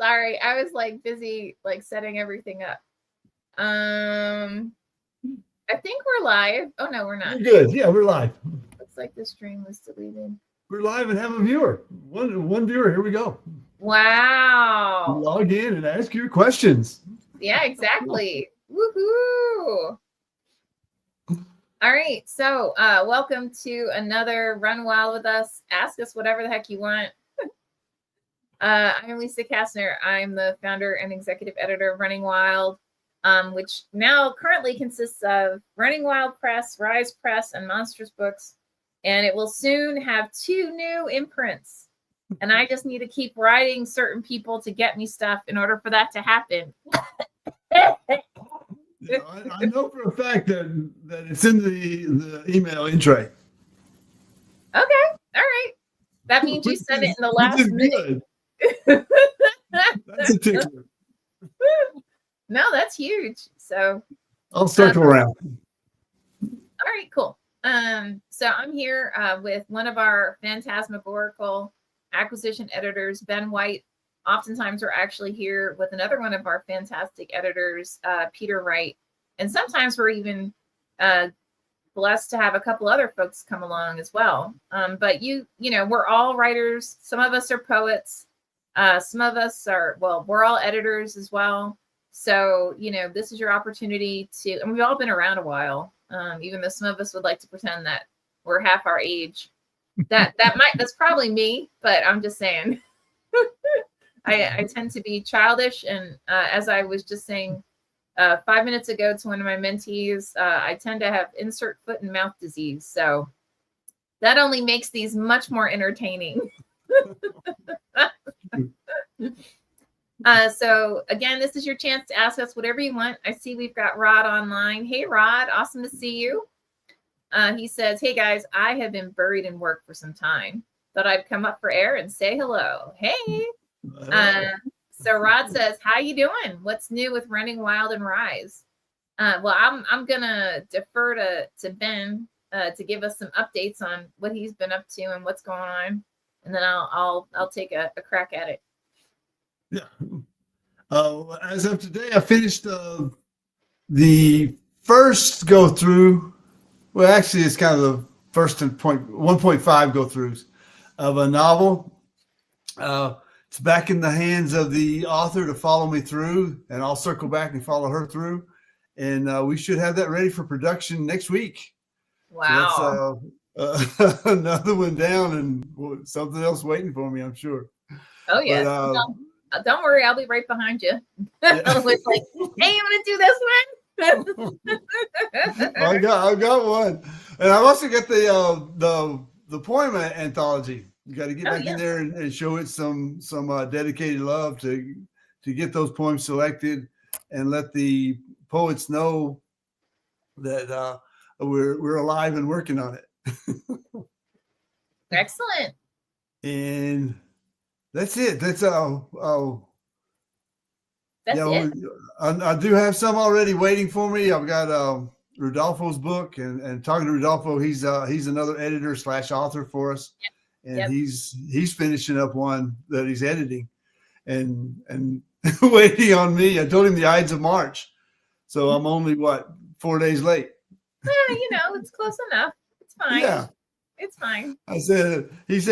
Sorry, I was like busy like setting everything up. I think we're live. Oh no, we're not. You're good. Yeah, we're live. Looks like the stream was deleted. We're live and have a viewer. One viewer. Here we go. Wow. Log in and ask your questions. Yeah, exactly. Woohoo! All right, so welcome to another Run Wild with us. Ask us whatever the heck you want. I'm Lisa Kastner. I'm the founder and executive editor of Running Wild, which now currently consists of Running Wild Press, Rise Press, and Monsters Books. And it will soon have 2 new imprints. And I just need to keep writing certain people to get me stuff in order for that to happen. Yeah, I know for a fact that it's in the email in tray. Okay, all right. That means you send it in the last minute. That's a tickler. No, that's huge. So I'll circle around. All right, cool. So I'm here with one of our phantasmagorical acquisition editors, Ben White. Oftentimes we're actually here with another one of our fantastic editors, Peter Wright. And sometimes we're even blessed to have a couple other folks come along as well. But you know, we're all writers. Some of us are poets. Some of us are, well, we're all editors as well. So, you know, this is your opportunity to, and we've all been around a while, even though some of us would like to pretend that we're half our age. That's probably me, but I'm just saying. I tend to be childish, and as I was just saying 5 minutes ago to one of my mentees, I tend to have insert foot and mouth disease. So that only makes these much more entertaining. So again, this is your chance to ask us whatever you want. I see we've got Rod online. Hey, Rod, awesome to see you. He says, hey guys, I have been buried in work for some time. Thought I'd come up for air and say hello. Hey. So Rod says, how you doing? What's new with Running Wild and Rise? Well, I'm gonna defer to Ben to give us some updates on what he's been up to and what's going on, and then I'll take a crack at it. Yeah. As of today, I finished the first go through. Well, actually, it's kind of the first 1.5 go throughs of a novel. It's back in the hands of the author to follow me through, and I'll circle back and follow her through. And we should have that ready for production next week. Wow. So that's another one down and something else waiting for me, I'm sure. Oh, yeah. But, don't worry, I'll be right behind you. Yeah. I was like, hey, you want to do this one? I got one. And I've also got the poem anthology. You got to get back in there and show it some dedicated love to get those poems selected and let the poets know that we're alive and working on it. Excellent. And that's it. That's it. I do have some already waiting for me. I've got Rodolfo's book, and talking to Rodolfo, he's another editor / author for us. Yep. And he's finishing up one that he's editing and waiting on me. I told him the Ides of March. So I'm only 4 days late. Yeah, you know, it's close enough. It's fine. Yeah. It's fine. He said,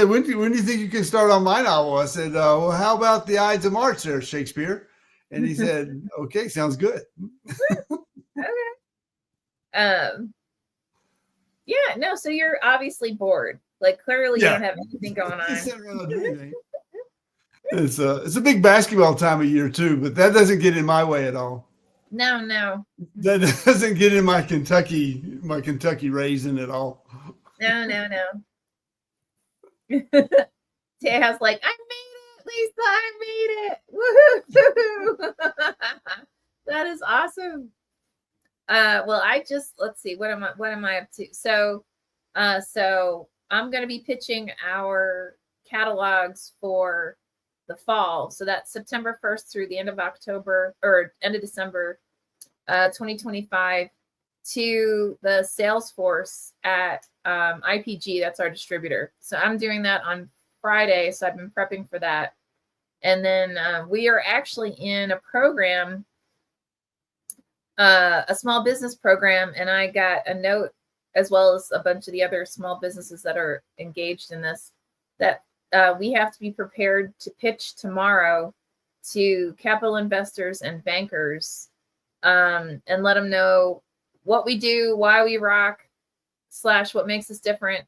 when do you think you can start on my novel? I said, well, how about the Ides of March there, Shakespeare? And he said, okay, sounds good. Okay. Yeah, no, so you're obviously bored. Like, clearly you don't have anything going on. It's a big basketball time of year too, but that doesn't get in my way at all. No. That doesn't get in my Kentucky raising at all. No. Teja's like, I made it, Lisa, I made it. Woohoo! That is awesome. Well, let's see, what am I up to? So I'm going to be pitching our catalogs for the fall. So that's September 1st through the end of October or end of December, 2025 to the Salesforce at IPG. That's our distributor. So I'm doing that on Friday. So I've been prepping for that. And then we are actually in a program, a small business program, and I got a note, as well as a bunch of the other small businesses that are engaged in this, that we have to be prepared to pitch tomorrow to capital investors and bankers, and let them know what we do, why we rock, / what makes us different,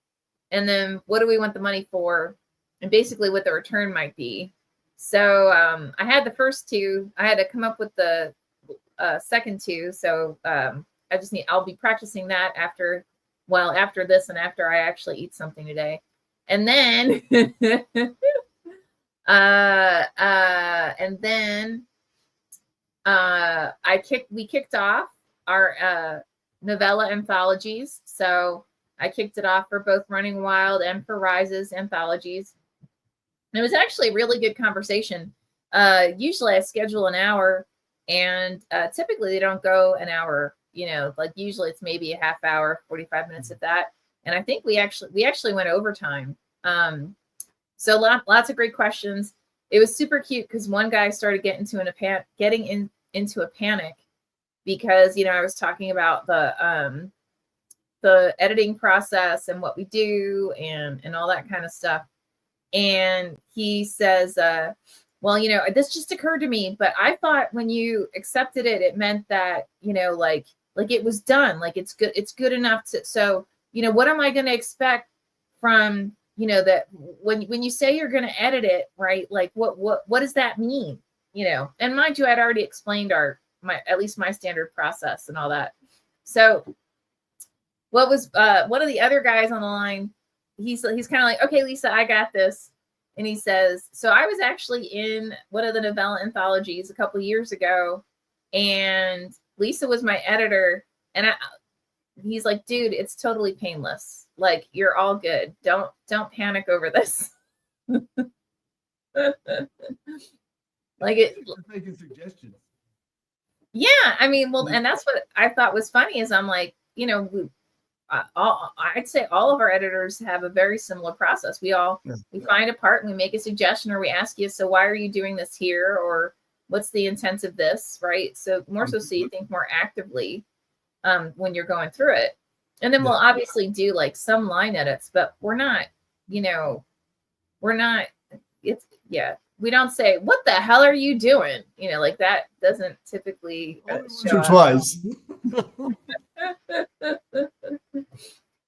and then what do we want the money for, and basically what the return might be. So I had the first two. I had to come up with the second two. So I'll be practicing that after this and after I actually eat something today. And then we kicked off our novella anthologies. So I kicked it off for both Running Wild and for Rises anthologies. And it was actually a really good conversation. Usually I schedule an hour, and typically they don't go an hour, like usually it's maybe a half hour, 45 minutes at that. And I think we actually went overtime. So lots of great questions. It was super cute because one guy started getting into a panic because, I was talking about the editing process and what we do and all that kind of stuff. And he says, well, this just occurred to me, but I thought when you accepted it, it meant that, like it was done, like it's good enough to, so, what am I going to expect from, that when you say you're going to edit it, right? Like what does that mean? And mind you, I'd already explained at least my standard process and all that. So what was, one of the other guys on the line, he's kind of like, okay, Lisa, I got this. And he says, so I was actually in one of the novella anthologies a couple of years ago, and Lisa was my editor. And he's like, dude, it's totally painless. Like, you're all good. Don't panic over this. Like it. Making suggestions. Yeah, I mean, well, and that's what I thought was funny is I'm like, I'd say all of our editors have a very similar process. We find a part and we make a suggestion, or we ask you, so why are you doing this here? Or what's the intent of this? Right. So more so you think more actively when you're going through it. And then we'll obviously do like some line edits, but we don't say, what the hell are you doing? Like that doesn't typically show up. Twice.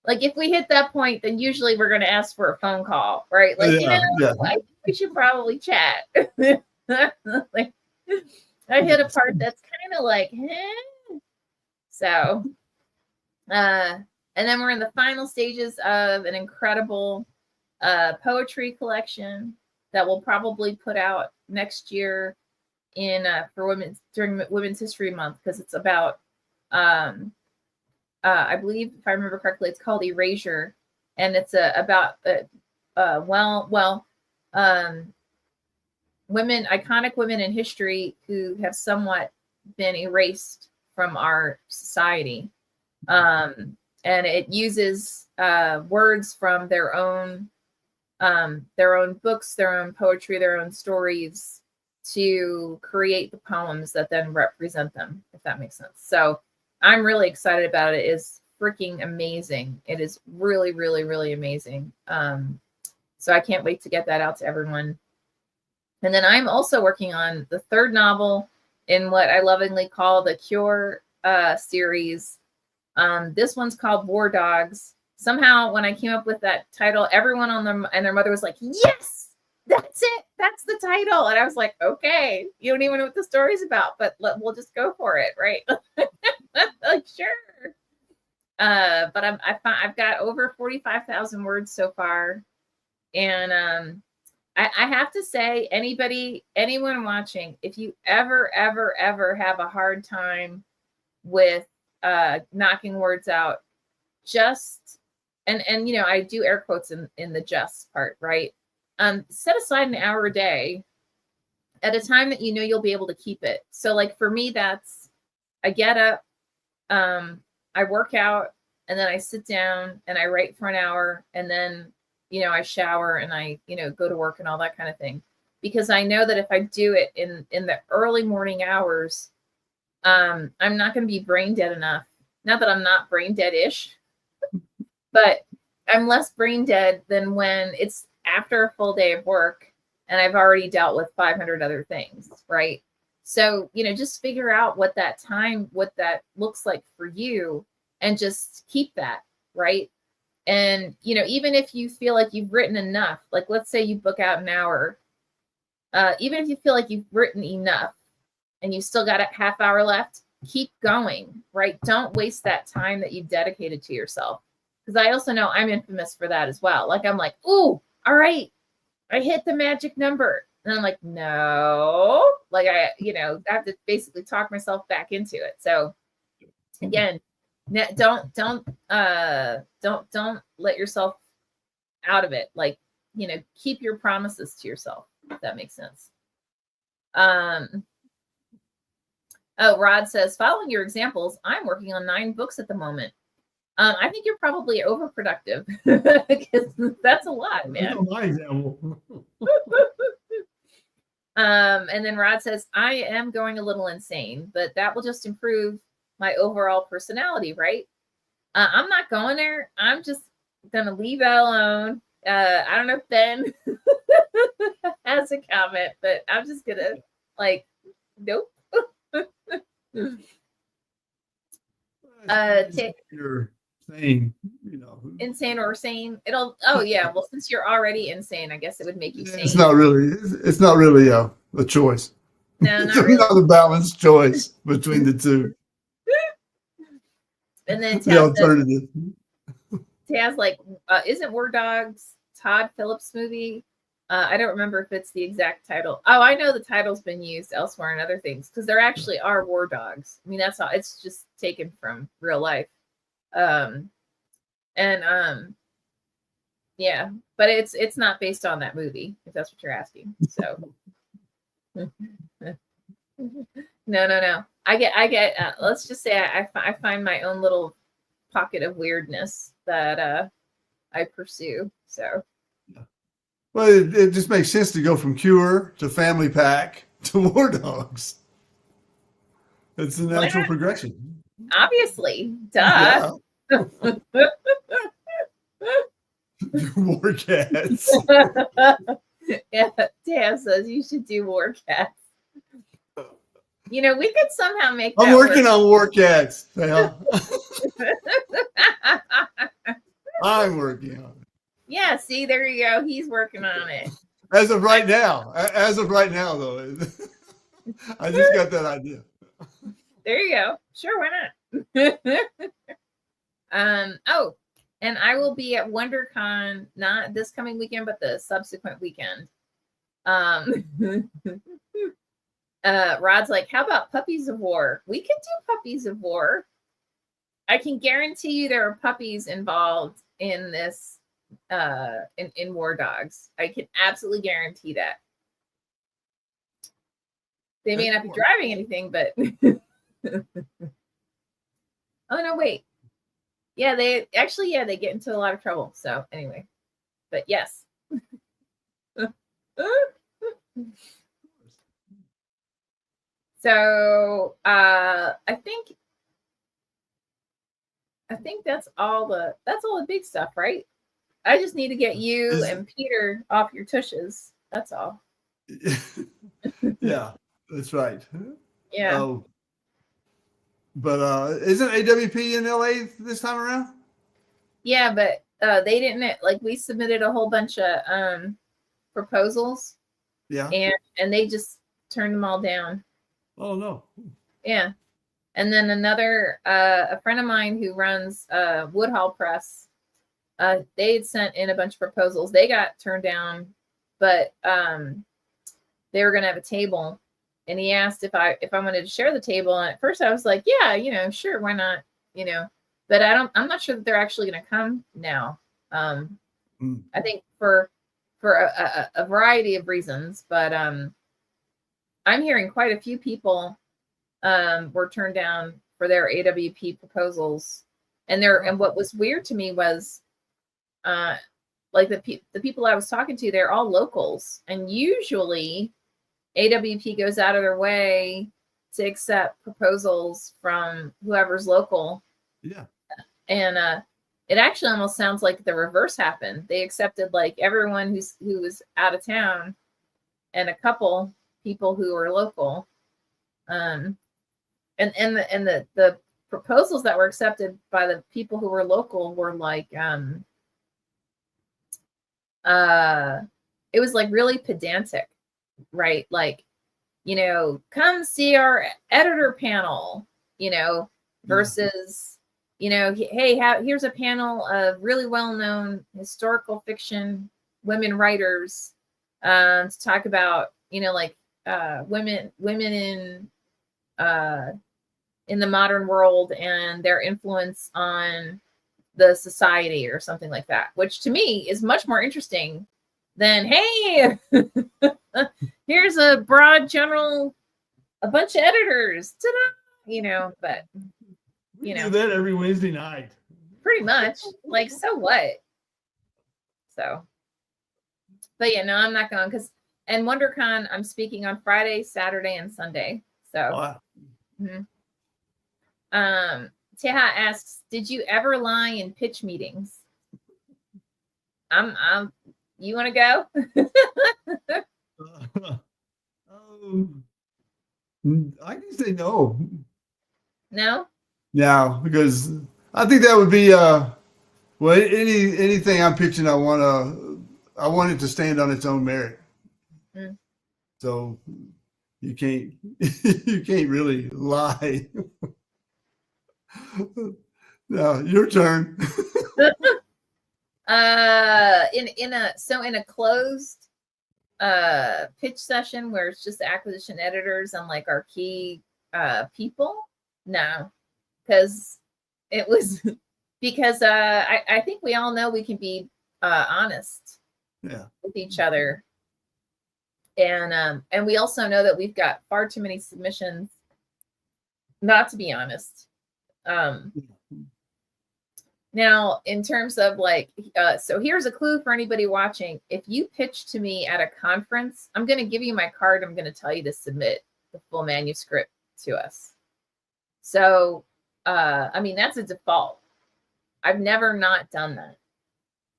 Like if we hit that point, then usually we're going to ask for a phone call, right? Like, I think we should probably chat. Like, I hit a part that's kind of like, So, and then we're in the final stages of an incredible poetry collection that we'll probably put out next year during Women's History Month, because it's about I believe, if I remember correctly, it's called Erasure, and it's about iconic women in history who have somewhat been erased from our society, and it uses words from their own books, their own poetry, their own stories to create the poems that then represent them, if that makes sense. So I'm really excited about it. It is freaking amazing. It is really, really, really amazing. So I can't wait to get that out to everyone. And then I'm also working on the third novel in what I lovingly call the Cure series. This one's called War Dogs. Somehow when I came up with that title, everyone and their mother was like, yes, that's it. That's the title. And I was like, okay, you don't even know what the story's about, but we'll just go for it. Right. Like, sure. But I've got over 45,000 words so far. And I have to say, anyone watching, if you ever have a hard time with knocking words out, just, and I do air quotes in the just part, right? Set aside an hour a day at a time that you'll be able to keep it. So like for me, that's, I get up, I work out, and then I sit down and I write for an hour, and then I shower and I go to work and all that kind of thing. because I know that if I do it in the early morning hours, I'm not going to be brain dead enough. Not that I'm not brain dead-ish, but I'm less brain dead than when it's after a full day of work and I've already dealt with 500 other things, right? So, just figure out what that looks like for you and just keep that, right? And, even if you feel like you've written enough, like let's say you book out an hour, even if you feel like you've written enough and you still got a half hour left, keep going, right? Don't waste that time that you've dedicated to yourself. Because I also know I'm infamous for that as well. Like I'm like, ooh, all right, I hit the magic number. And I'm like, no, like I have to basically talk myself back into it. So again, don't let yourself out of it. Like, keep your promises to yourself, if that makes sense. Oh, Rod says, following your examples, I'm working on 9 books at the moment. I think you're probably overproductive because that's a lot, man. My example. And then Rod says, I am going a little insane, but that will just improve my overall personality, right? I'm not going there. I'm just going to leave that alone. I don't know if Ben has a comment, but I'm just going to nope. You're saying, insane or sane. Well, since you're already insane, I guess it would make you sane. It's not really a choice. No, it's not a balanced choice between the two. And then the alternative. Taz, isn't War Dogs Todd Phillips movie? I don't remember if it's the exact title. Oh, I know the title's been used elsewhere in other things because there actually are war dogs. I mean, that's all. It's just taken from real life. Yeah, but it's not based on that movie, if that's what you're asking. So no. I get. Let's just say I find my own little pocket of weirdness that I pursue. So. Well, it just makes sense to go from Cure to Family Pack to War Dogs. It's a natural progression. Obviously, duh. Yeah. War Cats. Yeah, Dan says you should do War Cats. We could somehow make that I'm working work. on War Cats. Yeah. I'm working on it. Yeah, see, there you go. He's working on it. As of right now, though, I just got that idea. There you go. Sure, why not? Oh, and I will be at WonderCon not this coming weekend, but the subsequent weekend. Rod's like, how about Puppies of War? We could do Puppies of War. I can guarantee you there are puppies involved in this. In War Dogs, I can absolutely guarantee that. They may not be driving anything, but oh no, wait. Yeah, they get into a lot of trouble. So anyway, but yes. So I think that's all the big stuff, right? I just need to get you and Peter off your tushes. That's all. Yeah, that's right. Yeah. But isn't AWP in LA this time around? Yeah, but they didn't we submitted a whole bunch of proposals. Yeah. And they just turned them all down. Oh no. Yeah. And then another a friend of mine who runs Woodhall Press, they had sent in a bunch of proposals. They got turned down, but they were going to have a table, and he asked if I wanted to share the table. And at first I was like, yeah, sure, why not, but I'm not sure that they're actually going to come now. I think for a variety of reasons, but I'm hearing quite a few people were turned down for their AWP proposals, and what was weird to me was like the people I was talking to, they're all locals, and usually AWP goes out of their way to accept proposals from whoever's local. Yeah. And it actually almost sounds like the reverse happened. They accepted like everyone who was out of town, and a couple people who were local. And the proposals that were accepted by the people who were local were like it was like really pedantic, right? Like, come see our editor panel, versus, hey, here's a panel of really well-known historical fiction women writers to talk about, like women in the modern world and their influence on the society or something like that, which to me is much more interesting than, hey, here's a broad general, a bunch of editors, ta-da! But we do that every Wednesday night. Pretty much. Like, so what? So, but yeah, no, I'm not going and WonderCon, I'm speaking on Friday, Saturday, and Sunday. So, wow. Teha asks, did you ever lie in pitch meetings? You want to go? I can say no. No? No, because I think that would be well, anything I'm pitching, I want it to stand on its own merit. So you can't really lie. No, your turn. In a closed pitch session where it's just acquisition editors and like our key people, no, because it was because I think we all know we can be honest with each other, and we also know that we've got far too many submissions not to be honest. Now, in terms of like, so here's a clue for anybody watching. If you pitch to me at a conference, I'm going to give you my card. I'm going to tell you to submit the full manuscript to us. So, I mean, that's a default. I've never not done that.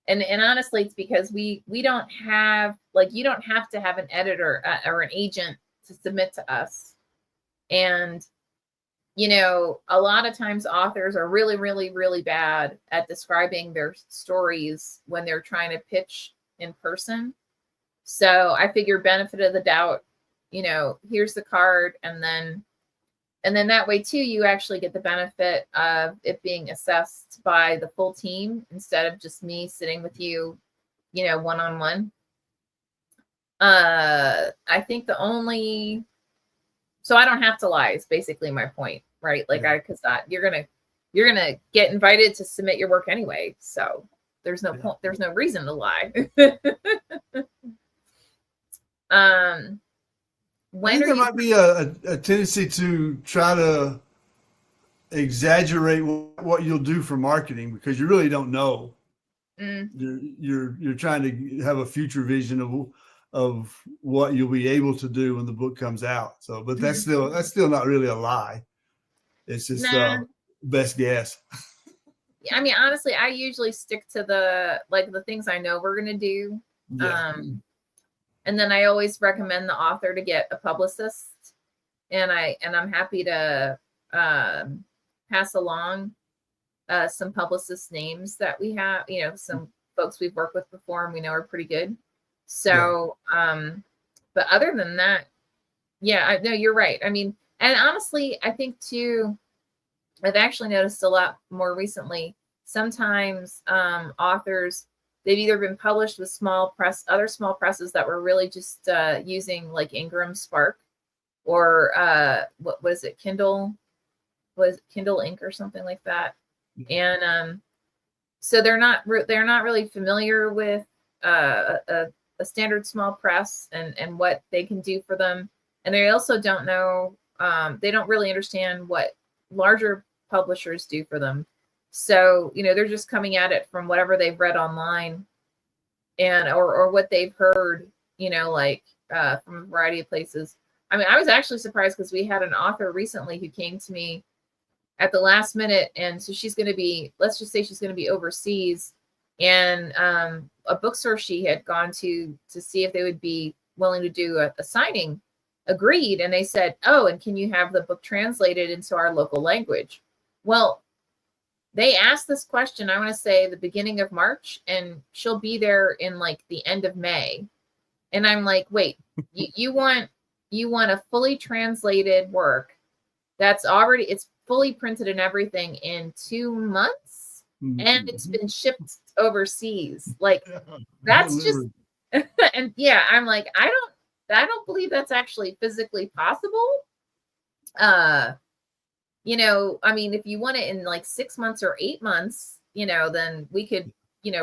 And honestly, it's because we don't have, like, you don't have to have an editor or an agent to submit to us. And a lot of times authors are really, really, really bad at describing their stories when they're trying to pitch in person. So I figure benefit of the doubt, here's the card. And then that way too, you actually get the benefit of it being assessed by the full team instead of just me sitting with you, one-on-one. I think so I don't have to lie is basically my point, right? Like you're gonna get invited to submit your work anyway. So there's no point, there's no reason to lie. When there might be a tendency to try to exaggerate what you'll do for marketing because you really don't know. You're trying to have a future vision of what you'll be able to do when the book comes out. So, but that's still not really a lie. It's just best guess. I mean, honestly, I usually stick to the things I know we're going to do. Yeah. And then I always recommend the author to get a publicist, and I'm happy to pass along some publicist names that we have, some folks we've worked with before and we know are pretty good. So, but other than that, I know you're right. I mean, and honestly, I think too, I've actually noticed a lot more recently, sometimes authors, they've either been published with other small presses that were really just using like Ingram Spark or what was it, Kindle Ink or something like that. And so they're not really familiar with a standard small press and what they can do for them. And they also don't know, they don't really understand what larger publishers do for them. So, they're just coming at it from whatever they've read online. and or what they've heard, like from a variety of places. I mean, I was actually surprised because we had an author recently who came to me at the last minute, and so she's going to be, let's just say she's going to be overseas, and a bookstore she had gone to see if they would be willing to do a signing agreed, and they said, oh, and can you have the book translated into our local language? Well, they asked this question, I want to say the beginning of March, and she'll be there in like the end of May. And I'm like, wait, you want a fully translated work that's already, it's fully printed and everything in 2 months, and it's been shipped overseas. Like, that's just, and yeah, I'm like, I don't believe that's actually physically possible. I mean, if you want it in like 6 months or 8 months, then we could,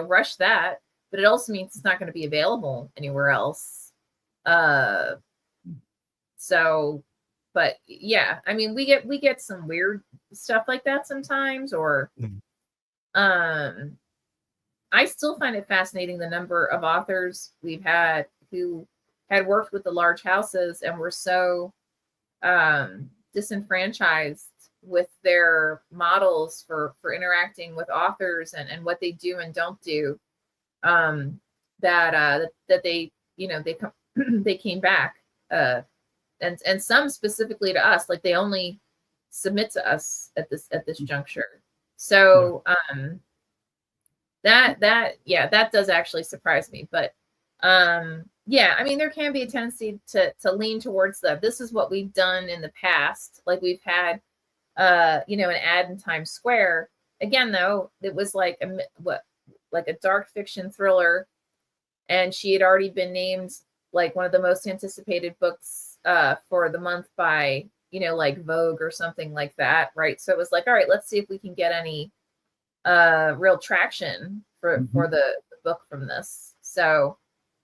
rush that, but it also means it's not going to be available anywhere else. So, but yeah, I mean, we get some weird stuff like that sometimes, or, I still find it fascinating the number of authors we've had who had worked with the large houses and were so disenfranchised with their models for interacting with authors and what they do and don't do, that they they came back, and some specifically to us, like they only submit to us at this juncture. So that does actually surprise me. But yeah, I mean, there can be a tendency to lean towards this is what we've done in the past. Like we've had an ad in Times Square. Again, though, it was like a dark fiction thriller, and she had already been named like one of the most anticipated books for the month by like Vogue or something like that, right? So it was like, all right, let's see if we can get any real traction for the book from this. So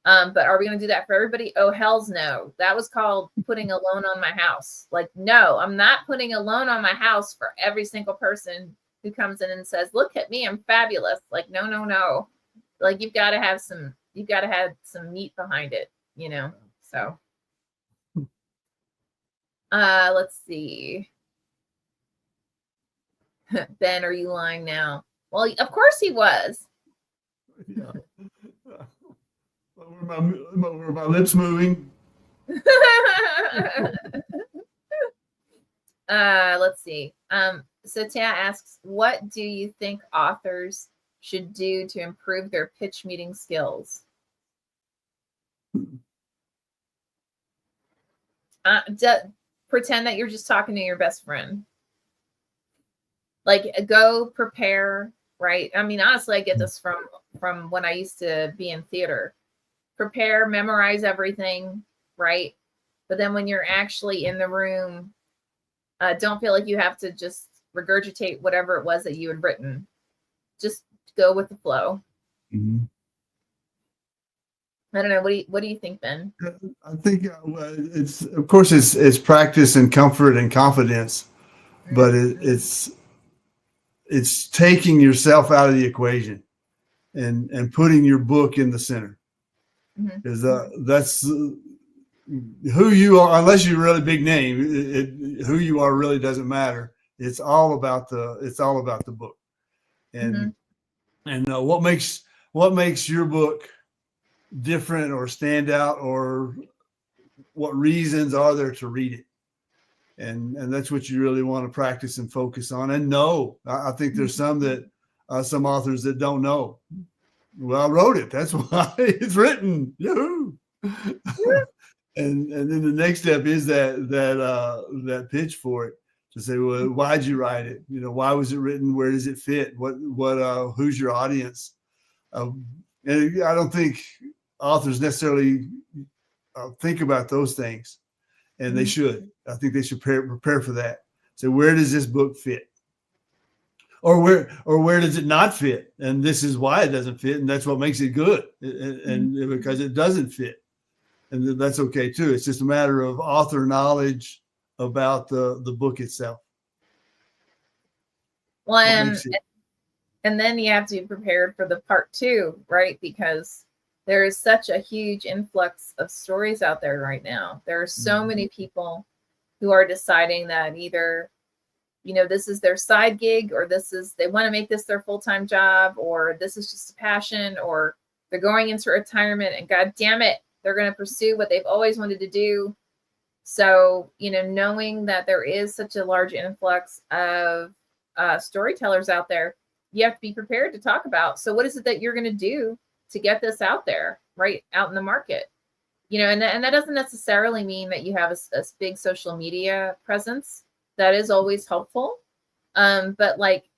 but are we going to do that for everybody? Oh, hells no. That was called putting a loan on my house. Like, no, I'm not putting a loan on my house for every single person who comes in and says, look at me, I'm fabulous. Like, no. Like, you've got to have some meat behind it, So let's see. Ben, are you lying now? Well, of course he was. Yeah. Were my lips moving? Let's see. So Tia asks, what do you think authors should do to improve their pitch meeting skills? Pretend that you're just talking to your best friend. Like, go prepare, right? I mean, honestly, I get this from when I used to be in theater. Prepare, memorize everything, right? But then when you're actually in the room, don't feel like you have to just regurgitate whatever it was that you had written. Just go with the flow. Mm-hmm. I don't know. What do you think, Ben? I think it's, of course, it's practice and comfort and confidence, but it's taking yourself out of the equation and putting your book in the center. Because that's who you are. Unless you're a really big name, who you are really doesn't matter. It's all about the book, and what makes your book different or stand out, or what reasons are there to read it, and that's what you really want to practice and focus on. And know, I think there's some authors that don't know. Well, I wrote it. That's why it's written. Yahoo! And then the next step is that pitch for it, to say, well, why'd you write it? Why was it written? Where does it fit? What who's your audience? And I don't think authors necessarily think about those things, and they should. I think they should prepare for that. So where does this book fit? Or where does it not fit? And this is why it doesn't fit, and that's what makes it good. And because it doesn't fit, and that's okay too. It's just a matter of author knowledge about the book itself. Well, and then you have to be prepared for the part 2, right? Because there is such a huge influx of stories out there right now. There are so many people who are deciding that either, this is their side gig, or they want to make this their full-time job, or this is just a passion, or they're going into retirement and God damn it, they're going to pursue what they've always wanted to do. So, knowing that there is such a large influx of storytellers out there, you have to be prepared to talk about. So what is it that you're going to do to get this out there, right out in the market? And that doesn't necessarily mean that you have a big social media presence. That is always helpful. But like,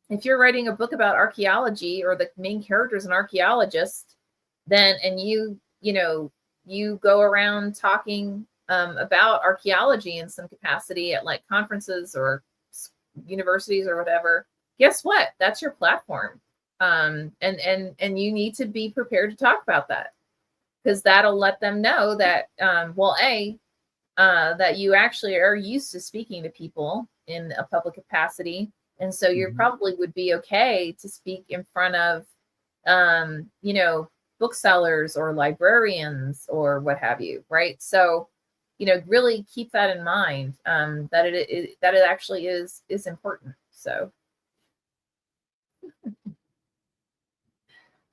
if you're writing a book about archaeology, or the main character is an archaeologist, and you go around talking about archaeology in some capacity at like conferences or universities or whatever, guess what? That's your platform. And you need to be prepared to talk about that, because that'll let them know that, that you actually are used to speaking to people in a public capacity. And so you probably would be okay to speak in front of, booksellers or librarians or what have you. Right. So, really keep that in mind, that it actually is important. So,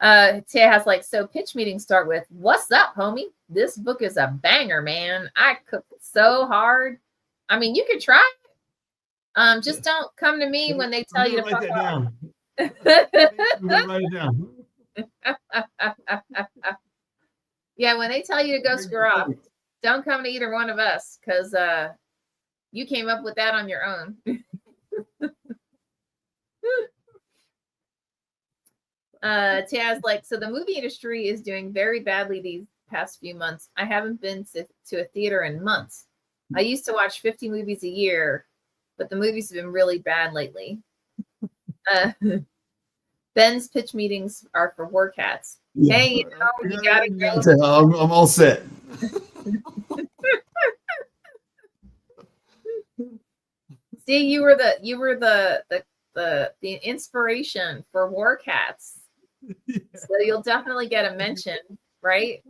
Tia has like, so pitch meetings start with, "What's up, homie? This book is a banger, man. I cooked it so hard." I mean, you could try it. Just don't come to me when they tell you to fuck off. Write it down. Yeah, when they tell you to go screw off, don't come to either one of us, because you came up with that on your own. Taz, like, so the movie industry is doing very badly these past few months. I haven't been to a theater in months. I used to watch 50 movies a year, but the movies have been really bad lately. Ben's pitch meetings are for war cats. Yeah. Hey, you gotta go. I'm all set. See, you were the inspiration for war cats. Yeah. So you'll definitely get a mention, right?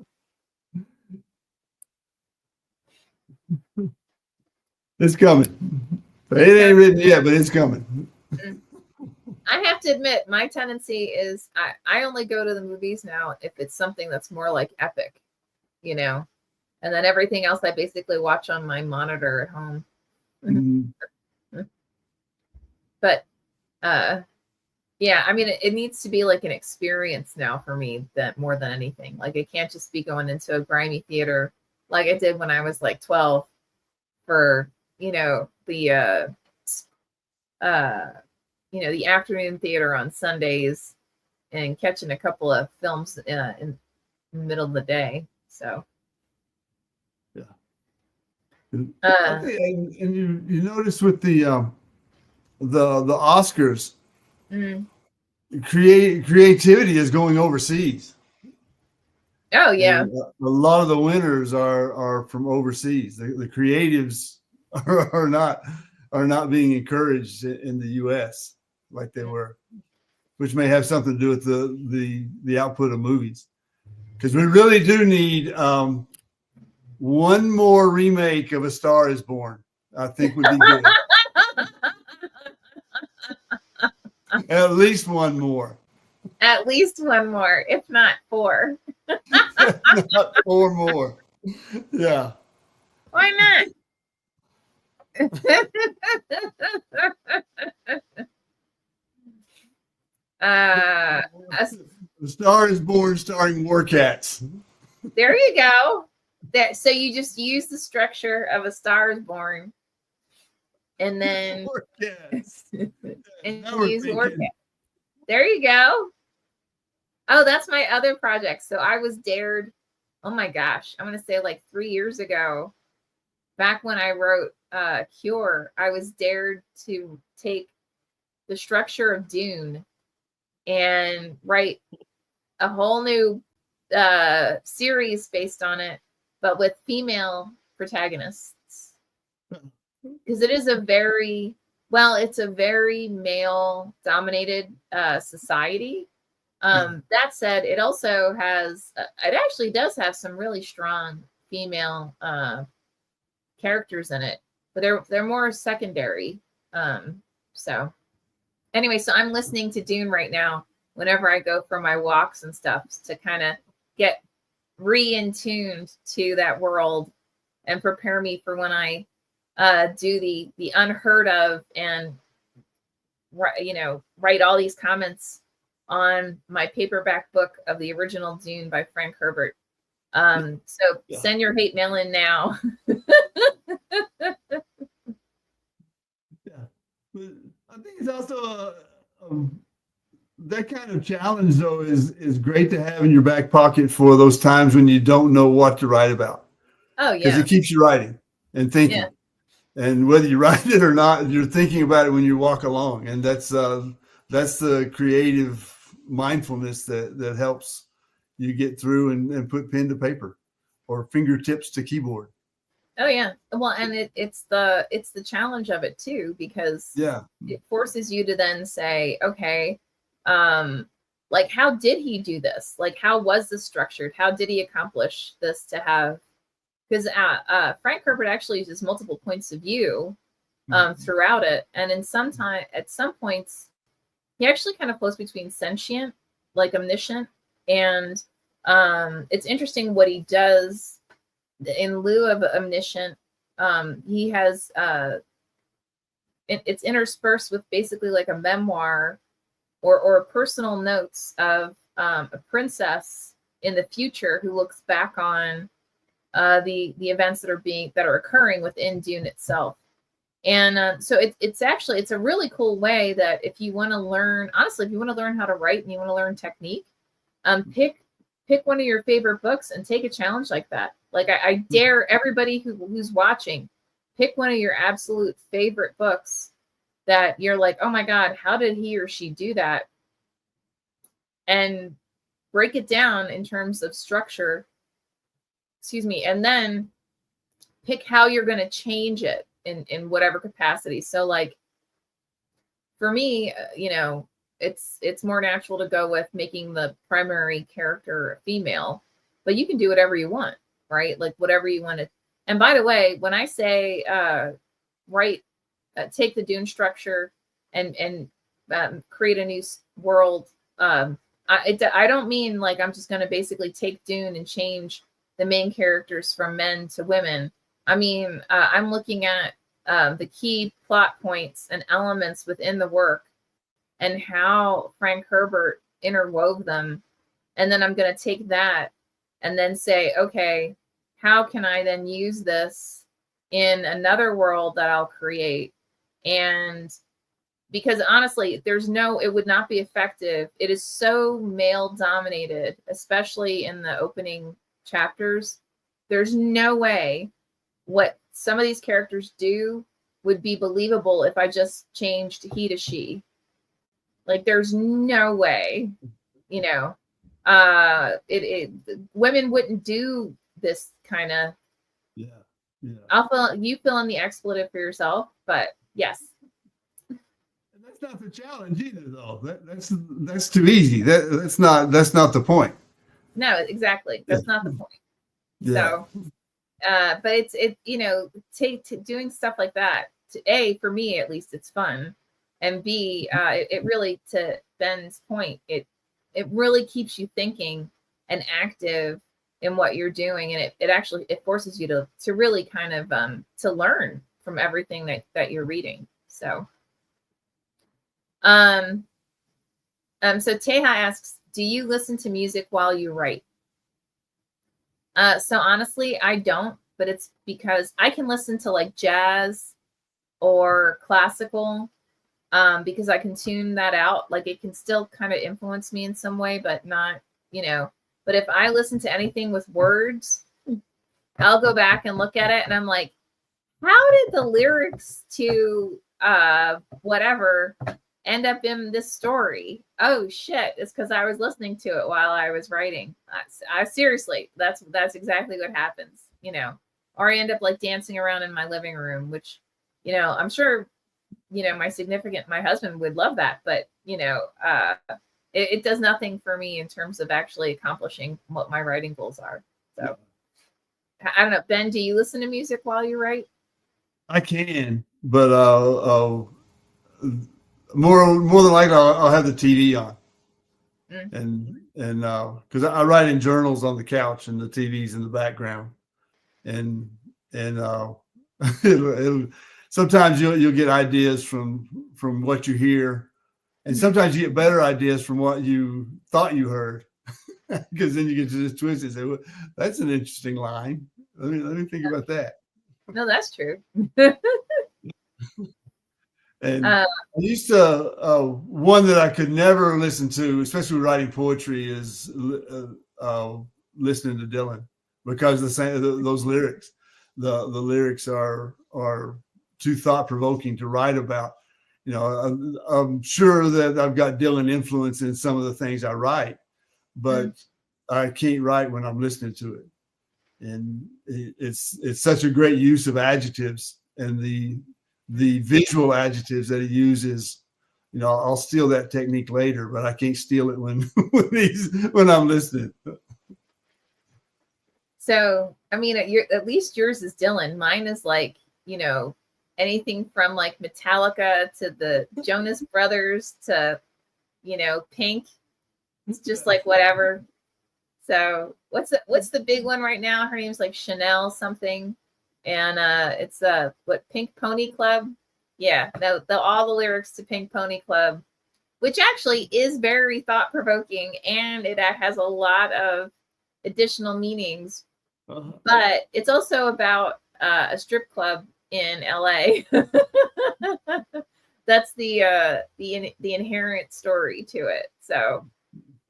It's coming. It ain't written yet, but it's coming. I have to admit, my tendency is I only go to the movies now if it's something that's more like epic, and then everything else I basically watch on my monitor at home. But yeah, I mean, it needs to be like an experience now for me, that more than anything. Like, it can't just be going into a grimy theater like I did when I was like 12 for, the afternoon theater on Sundays and catching a couple of films in the middle of the day. So, yeah. And you notice with the Oscars, creativity is going overseas. Oh yeah, and a lot of the winners are from overseas. The creatives are not being encouraged in the U.S. like they were, which may have something to do with the output of movies. Because we really do need one more remake of A Star Is Born. I think would be good. At least one more. At least one more, if not 4. Not 4 more. Yeah. Why not? The Star Is Born starring War Cats. There you go. So you just use the structure of A Star Is Born, and then War Cats. and use War Cats. There you go. Oh, that's my other project. So I was dared, oh my gosh, I'm going to say like 3 years ago, back when I wrote Cure, I was dared to take the structure of Dune and write a whole new series based on it, but with female protagonists. Because it is it's a very male dominated society. That said, it also has, it actually does have some really strong female characters in it, but they're more secondary. So anyway, so I'm listening to Dune right now whenever I go for my walks and stuff to kind of get re-in-tuned to that world and prepare me for when I do the unheard of and write all these comments on my paperback book of the original Dune by Frank Herbert. So send your hate mail in now. But I think it's also that kind of challenge, though, is great to have in your back pocket for those times when you don't know what to write about. Oh, yeah. Because it keeps you writing and thinking. Yeah. And whether you write it or not, you're thinking about it when you walk along. And that's the creative mindfulness that helps you get through and put pen to paper or fingertips to keyboard. Oh yeah. Well, and it's the challenge of it too, because it forces you to then say, okay, like, how did he do this? Like, how was this structured? How did he accomplish this to have, because Frank Herbert actually uses multiple points of view throughout it. And at some points, he actually kind of flows between sentient, like omniscient, and it's interesting what he does in lieu of omniscient. He has it's interspersed with basically like a memoir or personal notes of a princess in the future who looks back on the events that are occurring within Dune itself. And so it's a really cool way that if you want to learn, honestly, if you want to learn how to write and you want to learn technique, pick one of your favorite books and take a challenge like that. Like I dare everybody who's watching, pick one of your absolute favorite books that you're like, oh my God, how did he or she do that? And break it down in terms of structure, and then pick how you're going to change it in whatever capacity. So like for me, it's more natural to go with making the primary character a female, but you can do whatever you want, right? Like whatever you want to. And by the way, when I say take the Dune structure and create a new world, I don't mean like I'm just going to basically take Dune and change the main characters from men to women. I mean, I'm looking at the key plot points and elements within the work and how Frank Herbert interwove them. And then I'm going to take that and then say, okay, how can I then use this in another world that I'll create? And because honestly, it would not be effective. It is so male dominated, especially in the opening chapters. There's no way what some of these characters do would be believable if I just changed he to she. Like there's no way, women wouldn't do this kind of. Yeah. You fill in the expletive for yourself, but yes. That's not the challenge either, though. That's too easy. That's not the point. No, exactly. That's not the point. Yeah. So, but doing stuff like that. For me at least, it's fun, and B, it really, to Ben's point, it really keeps you thinking and active in what you're doing, and it forces you to really kind of to learn from everything that you're reading. So. So Teha asks, do you listen to music while you write? So honestly, I don't, but it's because I can listen to like jazz or classical, because I can tune that out. Like it can still kind of influence me in some way, but not, but if I listen to anything with words, I'll go back and look at it and I'm like, how did the lyrics to whatever end up in this story? Oh shit, it's because I was listening to it while I was writing. I seriously, that's exactly what happens, or I end up like dancing around in my living room, which, I'm sure, my husband would love that, but it does nothing for me in terms of actually accomplishing what my writing goals are. So I don't know. Ben, do you listen to music while you write? I can, but more than likely I'll have the TV on, and because I write in journals on the couch and the TV's in the background, and it'll sometimes you'll get ideas from what you hear, and sometimes you get better ideas from what you thought you heard, because then you get to this twist and say, well, that's an interesting line. Let me think about that. No, that's true. And I used to one that I could never listen to, especially writing poetry, is listening to Dylan, because those lyrics, the lyrics are too thought provoking to write about. You know, I'm sure that I've got Dylan influence in some of the things I write, but I can't write when I'm listening to it. And it's such a great use of adjectives, and the visual adjectives that he uses. You know, I'll steal that technique later, but I can't steal it when I'm listening. So, I mean, at least yours is Dylan. Mine is like, you know, anything from like Metallica to the Jonas Brothers to, you know, Pink. It's just like whatever. So what's the big one right now? Her name's like Chanel something, and it's what, Pink Pony Club? Yeah, all the lyrics to Pink Pony Club, which actually is very thought provoking, and it has a lot of additional meanings. But it's also about a strip club in LA. That's the inherent story to it. So.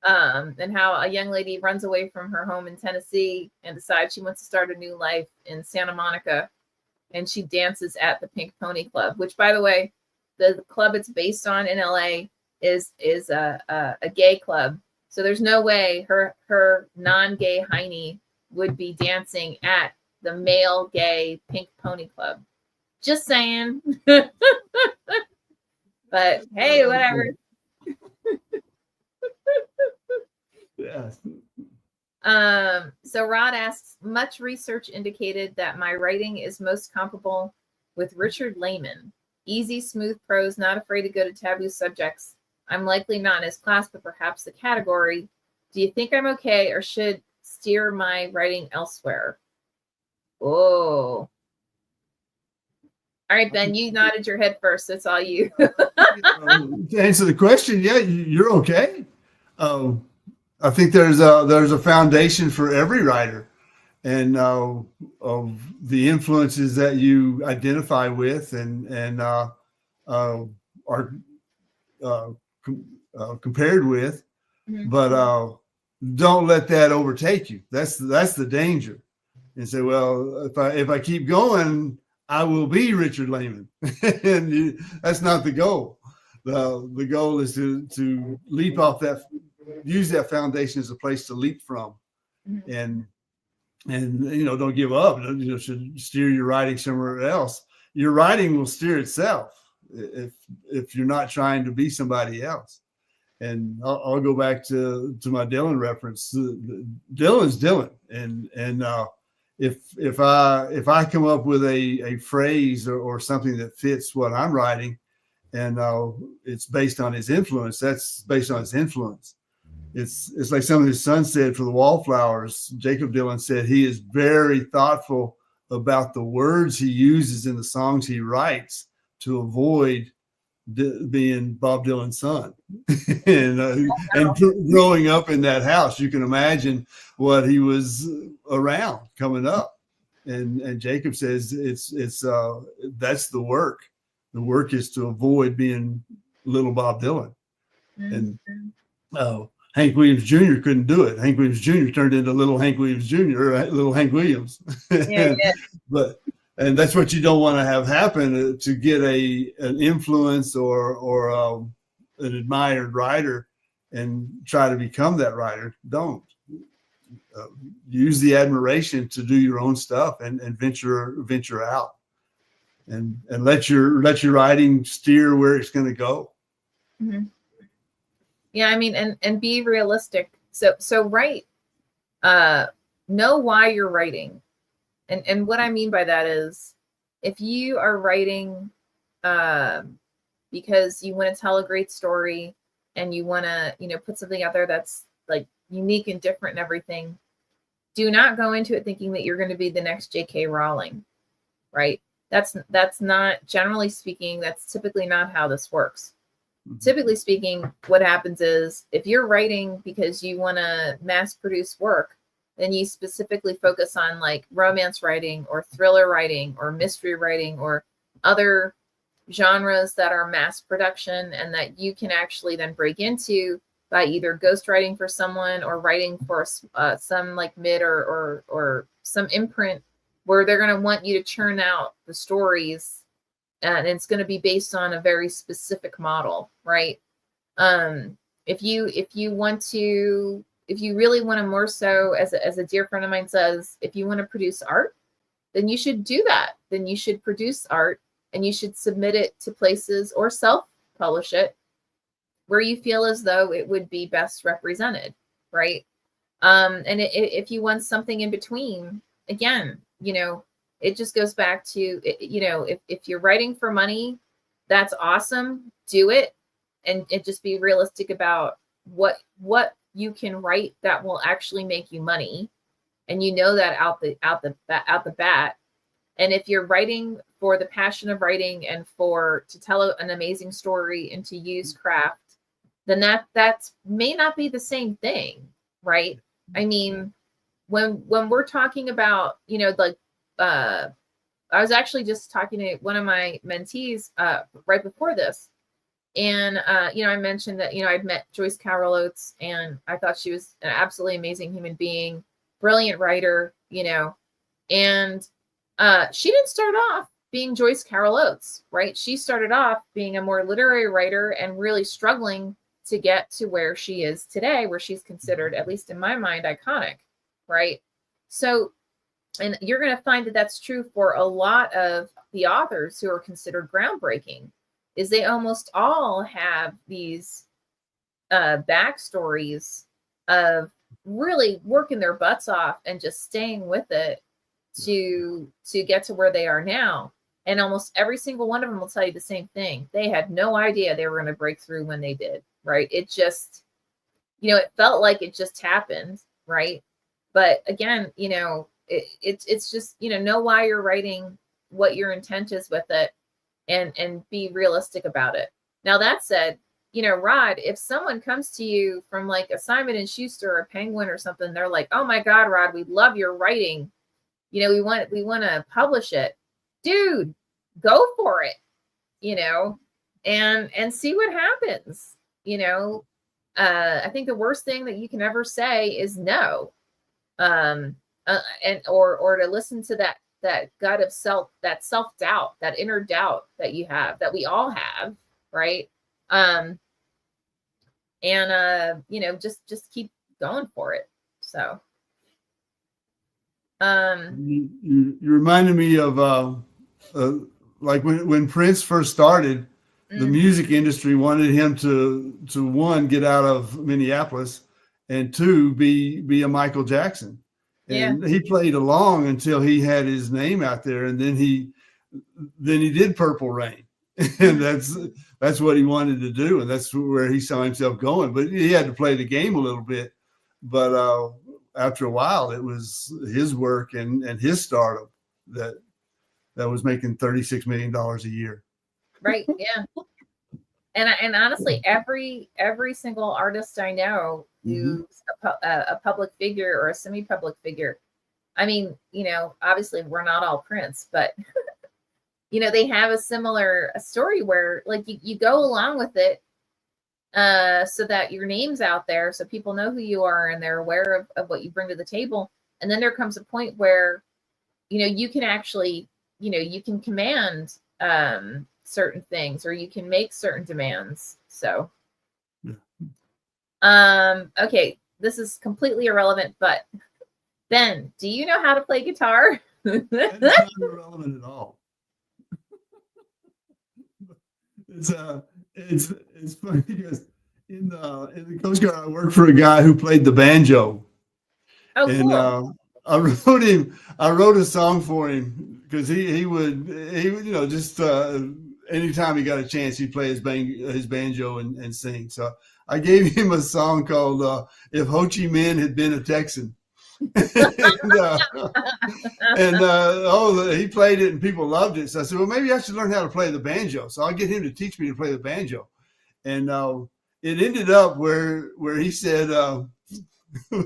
And how a young lady runs away from her home in Tennessee and decides she wants to start a new life in Santa Monica, and she dances at the Pink Pony Club, which, by the way, the club it's based on in LA is a gay club. So there's no way her non-gay Heine would be dancing at the male gay Pink Pony Club. Just saying. But hey, whatever. Yes. So Rod asks, much research indicated that my writing is most comparable with Richard Lehman. Easy, smooth prose, not afraid to go to taboo subjects. I'm likely not in his class, but perhaps the category. Do you think I'm okay, or should steer my writing elsewhere? Oh. All right, Ben, you nodded your head first. That's all you. To answer the question, yeah, you're okay. I think there's a foundation for every writer, and of the influences that you identify with and are compared with, but don't let that overtake you. That's the danger. And say, well, if I keep going, I will be Richard Lehman, and that's not the goal. The goal is to leap off that. Use that foundation as a place to leap from, and you know, don't give up. You know, should steer your writing somewhere else. Your writing will steer itself if you're not trying to be somebody else. And I'll go back to my Dylan reference. Dylan's Dylan, and if I come up with a phrase or something that fits what I'm writing, and it's based on his influence, that's based on his influence. It's like some of his sons said for the Wallflowers. Jakob Dylan said he is very thoughtful about the words he uses in the songs he writes to avoid being Bob Dylan's son. and growing up in that house, you can imagine what he was around coming up. And Jacob says that's the work. The work is to avoid being little Bob Dylan. And Hank Williams Jr. couldn't do it. Hank Williams Jr. turned into little Hank Williams Jr. or little Hank Williams. And that's what you don't want to have happen, to get an influence or an admired writer and try to become that writer. Don't. Use the admiration to do your own stuff and venture out, and let your writing steer where it's going to go. Yeah, I mean, and be realistic. So write, know why you're writing. And what I mean by that is, if you are writing because you want to tell a great story and you want to, put something out there that's like unique and different and everything, do not go into it thinking that you're going to be the next J.K. Rowling, right? That's not, generally speaking, that's typically not how this works. Typically speaking, what happens is, if you're writing because you want to mass produce work, then you specifically focus on like romance writing or thriller writing or mystery writing or other genres that are mass production and that you can actually then break into by either ghostwriting for someone or writing for some like mid or some imprint where they're going to want you to churn out the stories, and it's going to be based on a very specific model, right? If you really want to, more so, as a dear friend of mine says, if you want to produce art, then you should do that. Then you should produce art and you should submit it to places or self-publish it where you feel as though it would be best represented, right? And if you want something in between, again, it just goes back to, if you're writing for money, that's awesome. Do it. And just be realistic about what you can write that will actually make you money. And that out the bat. And if you're writing for the passion of writing and to tell an amazing story and to use craft, then that may not be the same thing, right? I mean, when we're talking about, I was actually just talking to one of my mentees right before this. And, I mentioned that, I'd met Joyce Carol Oates and I thought she was an absolutely amazing human being, brilliant writer, and she didn't start off being Joyce Carol Oates, right? She started off being a more literary writer and really struggling to get to where she is today, where she's considered, at least in my mind, iconic, right? So, and you're going to find that that's true for a lot of the authors who are considered groundbreaking, is they almost all have these backstories of really working their butts off and just staying with it to get to where they are now. And almost every single one of them will tell you the same thing. They had no idea they were going to break through when they did, right? It just, it felt like it just happened, right? But again, it's just, know why you're writing, what your intent is with it, and be realistic about it. Now, that said, Rod, if someone comes to you from like a Simon & Schuster or a Penguin or something, they're like, oh my God, Rod, we love your writing. We want to publish it. Dude, go for it, and see what happens. I think the worst thing that you can ever say is no. And or to listen to that gut of that self-doubt, that inner doubt that you have, that we all have, right? Just keep going for it. So you reminded me of like when Prince first started, the music industry wanted him to one, get out of Minneapolis, and two, be a Michael Jackson. And he played along until he had his name out there, and then he did Purple Rain, and that's what he wanted to do, and that's where he saw himself going. But he had to play the game a little bit. But after a while, it was his work and his startup that was making $36 million a year. Right. Yeah. And honestly, every single artist I know who's a public figure or a semi-public figure, I mean, obviously we're not all Prince, but they have a similar story where like you go along with it so that your name's out there, so people know who you are and they're aware of what you bring to the table. And then there comes a point where, you can actually, you can command certain things, or you can make certain demands. So, okay, this is completely irrelevant, but Ben, do you know how to play guitar? That's not irrelevant at all. It's funny because in the Coast Guard, I worked for a guy who played the banjo, Oh, and cool. I wrote a song for him because he would just anytime he got a chance he'd play his banjo and sing. So I gave him a song called "If Ho Chi Minh Had Been a Texan." and, he played it and people loved it. So I said, well, maybe I should learn how to play the banjo. So I'll get him to teach me to play the banjo. And it ended up where he said,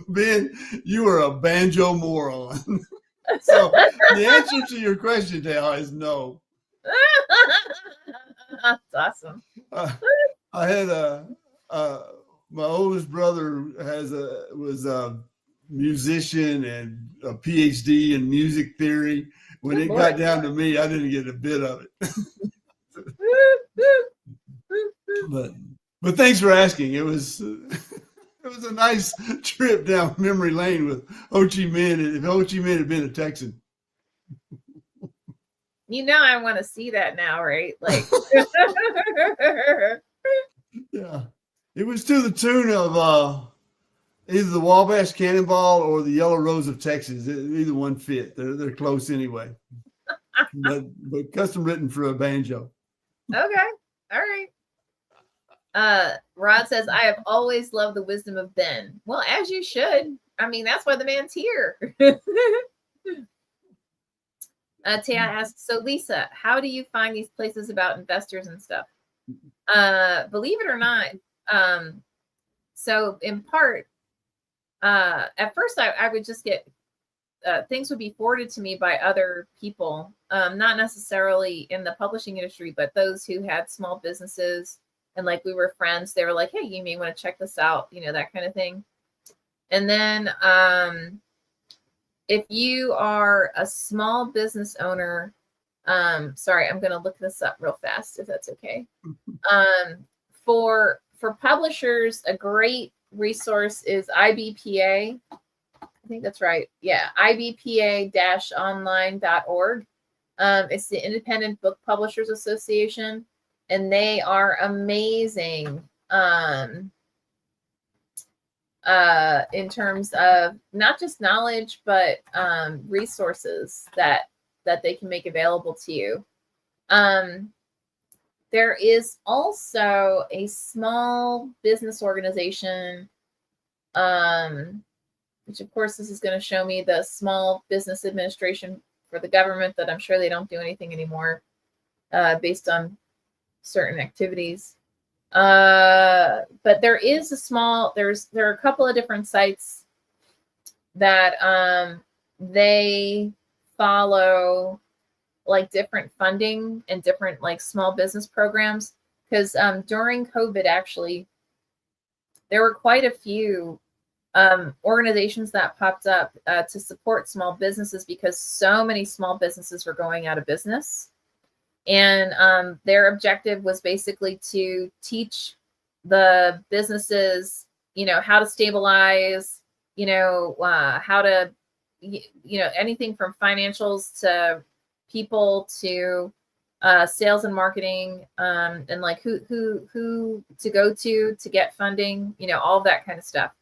Ben, you are a banjo moron. So the answer to your question, Dale, is no. That's awesome. I had my oldest brother was a musician and a PhD in music theory. When Good it Lord. got down to me, I didn't get a bit of it. But thanks for asking. It was a nice trip down memory lane with Ho Chi Minh. If Ho Chi Minh had been a Texan. You know, I want to see that now, right? Like, Yeah, it was to the tune of either the Wabash Cannonball or the Yellow Rose of Texas. Either one fit. They're close anyway. but custom written for a banjo. okay. All right. Rod says, I have always loved the wisdom of Ben. Well, as you should. I mean, that's why the man's here. Taya asks, so Lisa, how do you find these places about investors and stuff? Believe it or not, so in part, at first I would just get things would be forwarded to me by other people, not necessarily in the publishing industry, but those who had small businesses and like we were friends. They were like, hey, you may want to check this out, that kind of thing. And then if you are a small business owner, sorry, I'm going to look this up real fast if that's okay. For publishers, a great resource is IBPA. I think that's right. Yeah, IBPA-online.org. It's the Independent Book Publishers Association, and they are amazing in terms of not just knowledge, but resources that they can make available to you. There is also a small business organization, which of course this is going to show me the Small Business Administration for the government, that I'm sure they don't do anything anymore based on certain activities. But there is there are a couple of different sites that they follow like different funding and different like small business programs, because during COVID, actually, there were quite a few organizations that popped up to support small businesses, because so many small businesses were going out of business. And their objective was basically to teach the businesses, how to stabilize, how to, anything from financials to people to sales and marketing, and like who to go to get funding, all of that kind of stuff.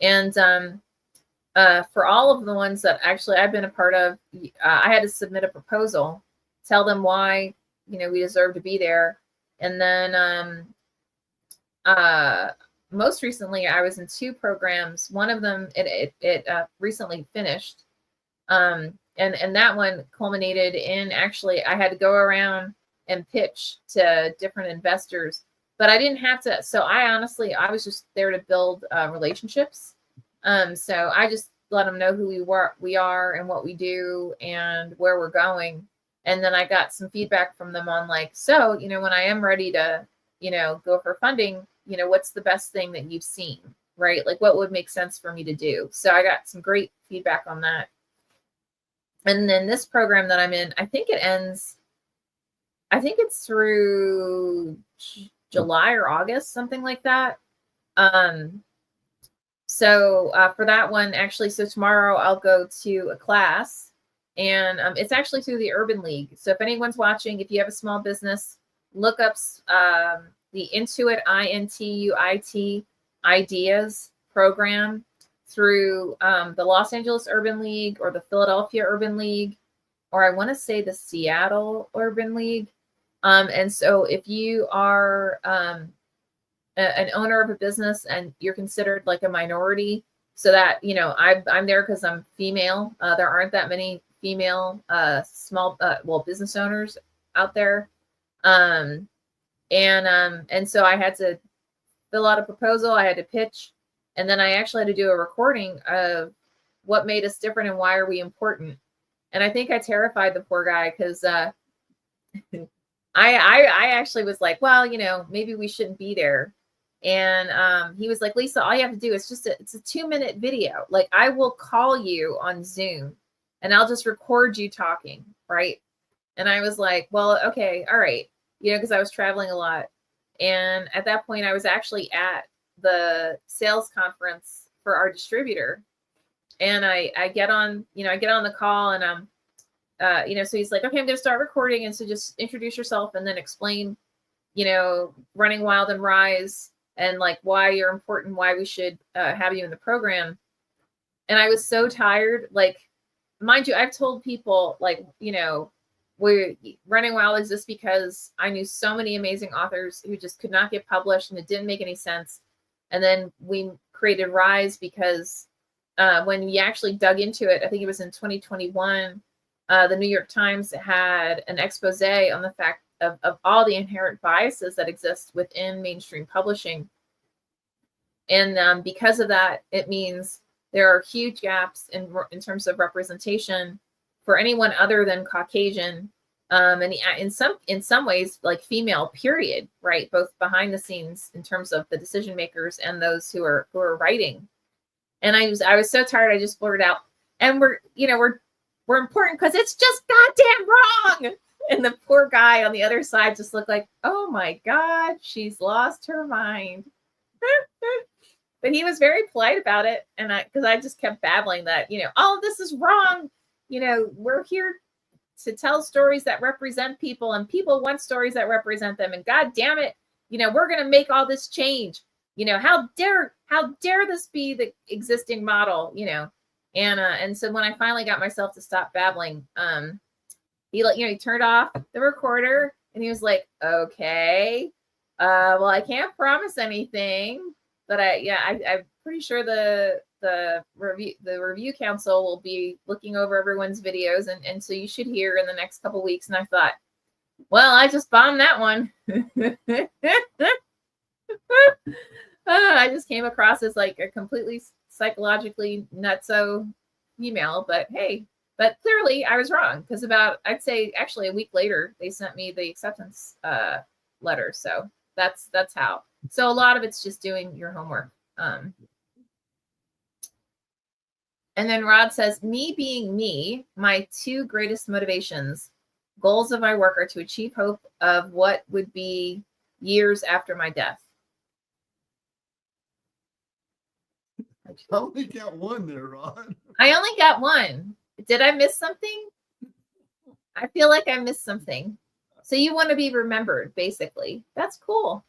And for all of the ones that actually I've been a part of, I had to submit a proposal, tell them why, we deserve to be there. And then most recently I was in 2 programs. One of them, it recently finished. And that one culminated in, actually, I had to go around and pitch to different investors, but I didn't have to. So I was just there to build relationships. So I just let them know who we are and what we do and where we're going. And then I got some feedback from them on like, so, when I am ready to, go for funding, what's the best thing that you've seen, right? Like what would make sense for me to do? So I got some great feedback on that. And then this program that I'm in, I think it's through July or August, something like that. So for that one, actually, so tomorrow I'll go to a class, and it's actually through the Urban League. So if anyone's watching, if you have a small business, look up the Intuit, INTUIT Ideas program through the Los Angeles Urban League or the Philadelphia Urban League, or I want to say the Seattle Urban League. And so if you are an owner of a business and you're considered like a minority, so that, you know, I'm there because I'm female. There aren't that many female small business owners out there. And so I had to fill out a proposal, I had to pitch, and then I actually had to do a recording of what made us different and why are we important. And I think I terrified the poor guy because I actually was like, well, you know, maybe we shouldn't be there. And he was like, Lisa, all you have to do is it's a 2-minute video. Like, I will call you on Zoom and I'll just record you talking, right? And I was like, well, okay, all right. You know, because I was traveling a lot. And at that point, I was actually at the sales conference for our distributor. And I get on the call and you know, so he's like, okay, I'm going to start recording. And so just introduce yourself and then explain, you know, Running Wild and Rise and like why you're important, why we should have you in the program. And I was so tired. Like, mind you, I've told people like, you know, Running Wild exists because I knew so many amazing authors who just could not get published and it didn't make any sense. And then we created Rise because when we actually dug into it, I think it was in 2021, the New York Times had an expose on the fact of all the inherent biases that exist within mainstream publishing. And because of that, it means there are huge gaps in terms of representation for anyone other than Caucasian, and in some ways, like female, period, right? Both behind the scenes in terms of the decision makers and those who are writing. And I was so tired, I just blurted out, and we're important because it's just goddamn wrong. And the poor guy on the other side just looked like, oh my God, she's lost her mind. But he was very polite about it. And because I just kept babbling that, you know, all of this is wrong. You know, we're here to tell stories that represent people, and people want stories that represent them. And God damn it, you know, we're going to make all this change. You know, how dare this be the existing model, you know? And so when I finally got myself to stop babbling, he turned off the recorder and he was like, okay, well, I can't promise anything, but I'm pretty sure the review council will be looking over everyone's videos. And so you should hear in the next couple of weeks. And I thought, well, I just bombed that one. I just came across as like a completely psychologically nutso female, but clearly I was wrong, because I'd say actually a week later, they sent me the acceptance letter. So that's how. So a lot of it's just doing your homework. And then Rod says, me being me, my two greatest motivations, goals of my work are to achieve hope of what would be years after my death. I only got one there, Ron. I only got one. Did I miss something? I feel like I missed something. So you want to be remembered, basically. That's cool.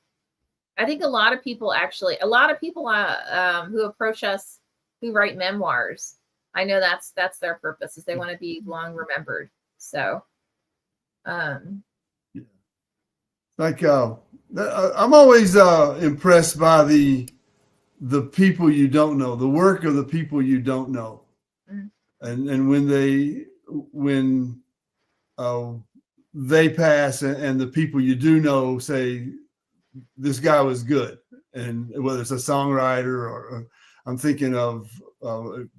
I think a lot of people who approach us who write memoirs, I know that's their purpose, is they want to be long remembered. So, like I'm always impressed by the people you don't know, the work of the people you don't know. Mm-hmm. And when they pass and the people you do know say, this guy was good. And whether it's a songwriter or I'm thinking of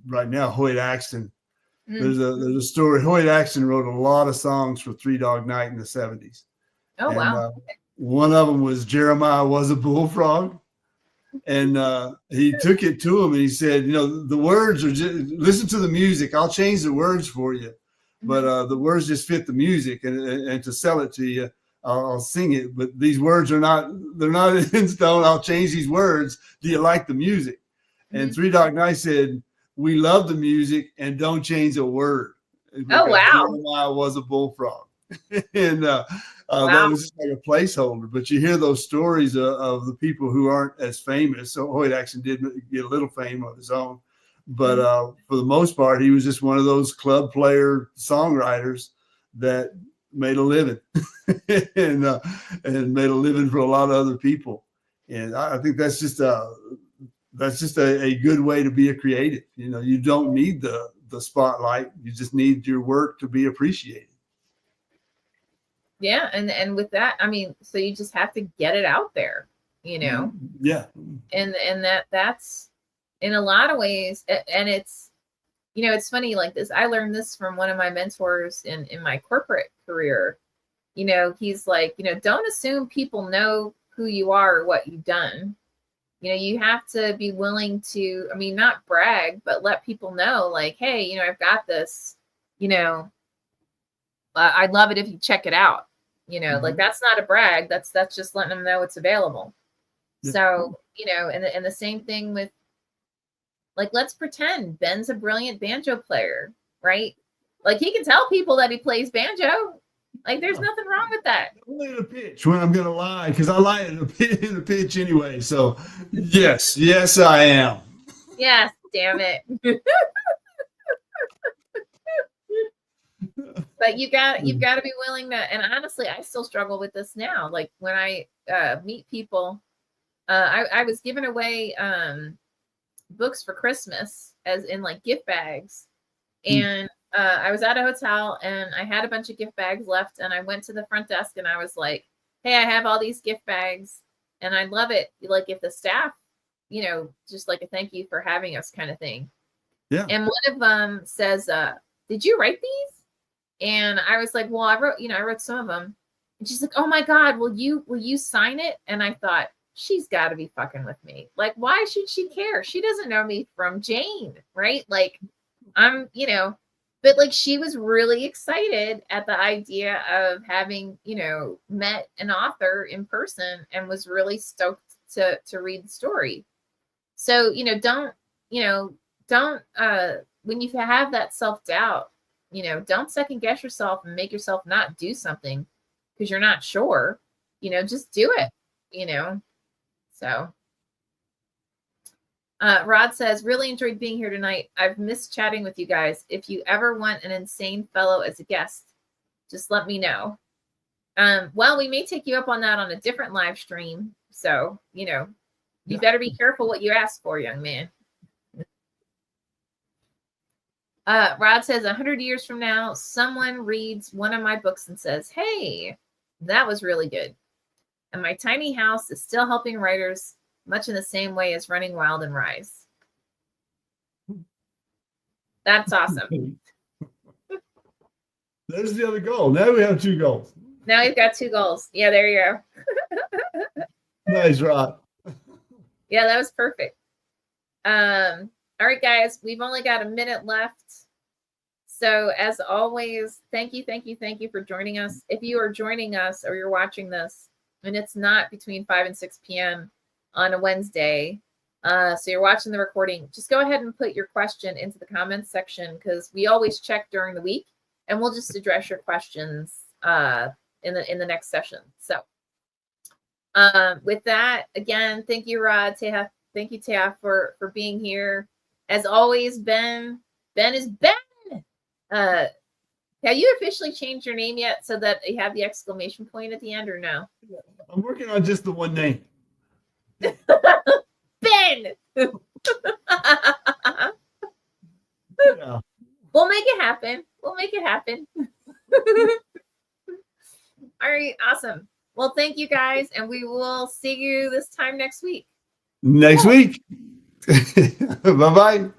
right now, Hoyt Axton. Mm-hmm. There's a story. Hoyt Axton wrote a lot of songs for Three Dog Night in the 70s. Oh, and, wow. One of them was Jeremiah Was a Bullfrog. And he took it to him and he said, you know, the words are just, listen to the music. I'll change the words for you. But the words just fit the music, and to sell it to you, I'll sing it. But these words they're not in stone. I'll change these words. Do you like the music? And Three Dog Night said, we love the music and don't change a word. Oh, wow. Jeremiah Was a Bullfrog. And Wow. That was just like a placeholder. But you hear those stories of the people who aren't as famous. So Hoyt actually did get a little fame of his own. But for the most part, he was just one of those club player songwriters that made a living and made a living for a lot of other people. And I think that's just a good way to be a creative. You don't need the spotlight. You just need your work to be appreciated. Yeah. And with that, I mean, so you just have to get it out there, Yeah. And that's in a lot of ways. And it's, it's funny like this. I learned this from one of my mentors in my corporate career. He's like, don't assume people know who you are or what you've done. You have to be willing to, I mean, not brag, but let people know like, hey, I've got this, I'd love it if you check it out. Like that's not a brag. That's just letting them know it's available. Yeah. So, and the same thing with like, let's pretend Ben's a brilliant banjo player, right? Like he can tell people that he plays banjo. Like there's nothing wrong with that. Only in a pitch when I'm going to lie, because I lie in a pitch anyway. So yes, I am. Yes, damn it. But you've got to be willing to, and honestly, I still struggle with this now. Like when I meet people, I was giving away books for Christmas as in like gift bags. And I was at a hotel and I had a bunch of gift bags left, and I went to the front desk and I was like, hey, I have all these gift bags and I'd love it like if the staff, just like a thank you for having us kind of thing. Yeah. And one of them says, did you write these? And I was like, well, I wrote some of them. And she's like, oh my God, will you sign it? And I thought, she's got to be fucking with me. Like, why should she care? She doesn't know me from Jane, right? Like I'm, but like she was really excited at the idea of having, met an author in person and was really stoked to read the story. So, don't when you have that self-doubt, don't second guess yourself and make yourself not do something because you're not sure, just do it, so. Rod says, really enjoyed being here tonight. I've missed chatting with you guys. If you ever want an insane fellow as a guest, just let me know. Well, we may take you up on that on a different live stream. So, you better be careful what you ask for, young man. Rod says 100 years from now, someone reads one of my books and says, hey, that was really good. And my tiny house is still helping writers much in the same way as Running Wild and Rise. That's awesome. There's the other goal. Now we have 2 goals. Now we've got 2 goals. Yeah, there you go. Nice, Rod. Yeah, that was perfect. All right, guys, we've only got a minute left. So as always, thank you for joining us. If you are joining us or you're watching this, and it's not between 5 and 6 p.m. on a Wednesday, so you're watching the recording, just go ahead and put your question into the comments section because we always check during the week, and we'll just address your questions in the next session. So with that, again, thank you, Rod, Teha. Thank you, Teha, for being here. As always, Ben is Ben. Have you officially changed your name yet so that you have the exclamation point at the end or no? I'm working on just the one name. Ben. Yeah. We'll make it happen. All right. Awesome. Well, thank you guys. And we will see you this time next week. Bye-bye.